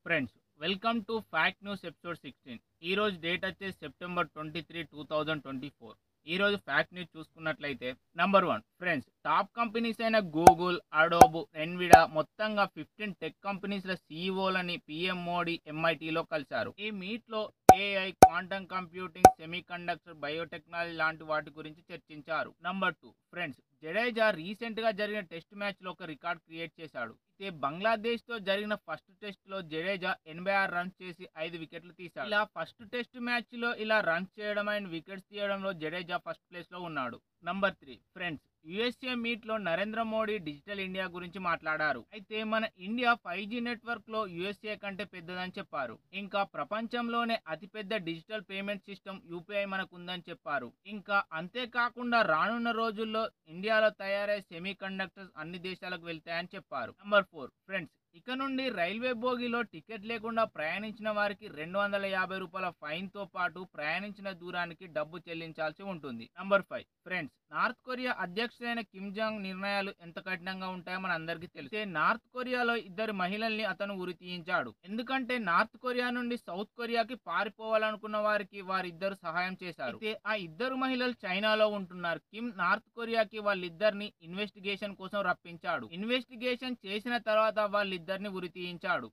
Friends, welcome to fact news episode 16. ఈ రోజు date వచ్చే సెప్టెంబర్ 23, 2024. ఈ రోజు ఫ్యాక్ట్ న్యూస్ చూసుకున్నట్లయితే నంబర్ 1 ఫ్రెండ్స్, టాప్ కంపెనీస్ అయిన గూగుల్, అడోబ్, ఎన్విడా మొత్తంగా 15 టెక్ కంపెనీస్ల సీఈఓలని పీఎం మోడీ ఎంఐటీలో కలిశారు. ఈ మీట్లో AI, quantum computing, semi conductor, biotechnology లాంటి వాటి గురించి చర్చించారు. నంబర్ 2 ఫ్రెండ్స్, జడేజా రీసెంట్ గా జరిగిన టెస్ట్ మ్యాచ్ లో ఒక రికార్డ్ క్రియేట్ చేశాడు. అయితే బంగ్లాదేశ్ తో జరిగిన ఫస్ట్ టెస్ట్ లో జడేజా 86 రన్స్ చేసి 5 వికెట్లు తీశాడు. ఇలా ఫస్ట్ టెస్ట్ మ్యాచ్ లో ఇలా రన్స్ చేయడం అండ్ వికెట్స్ తీయడంలో జడేజా ఫస్ట్ ప్లేస్ లో ఉన్నాడు. నంబర్ 3 ఫ్రెండ్స్, యుఎస్ఏ మీట్ లో నరేంద్ర మోడీ డిజిటల్ ఇండియా గురించి మాట్లాడారు. అయితే మన ఇండియా 5G నెట్వర్క్ లో యుఎస్ఏ కంటే పెద్దదని చెప్పారు. ఇంకా ప్రపంచంలోనే అతిపెద్ద డిజిటల్ పేమెంట్ సిస్టమ్ యూపీఐ మనకు ఉందని చెప్పారు. ఇంకా అంతేకాకుండా రానున్న రోజుల్లో ఇండియాలో తయారయ్యే సెమీ కండక్టర్స్ అన్ని దేశాలకు వెళ్తాయని చెప్పారు. నంబర్ 4 ఫ్రెండ్స్, ఇక నుండి రైల్వే బోగిలో టికెట్ లేకుండా ప్రయాణించిన వారికి 250 రూపాయల ఫైన్ తో పాటు ప్రయాణించిన దూరానికి డబ్బు చెల్లించాల్సి ఉంటుంది. నంబర్ 5 ఫ్రెండ్స్, నార్త్ కొరియా అధ్యక్షుడైన కిమ్ జాంగ్ నిర్ణయాలు ఎంత కఠినంగా ఉంటాయో మన అందరికీ తెలుసు. నార్త్ కొరియాలో 2 మహిళల్ని అతను ఉరి తీయించాడు. ఎందుకంటే నార్త్ కొరియా నుండి సౌత్ కొరియాకి పారిపోవాలనుకున్న వారికి వారిద్దరు సహాయం చేశారు. అయితే ఆ 2 మహిళలు చైనాలో ఉంటున్నారు. కిమ్ నార్త్ కొరియాకి వాళ్ళిద్దరిని ఇన్వెస్టిగేషన్ కోసం రప్పించాడు. ఇన్వెస్టిగేషన్ చేసిన తర్వాత వాళ్ళిద్దరిని ఉరి తీయించాడు.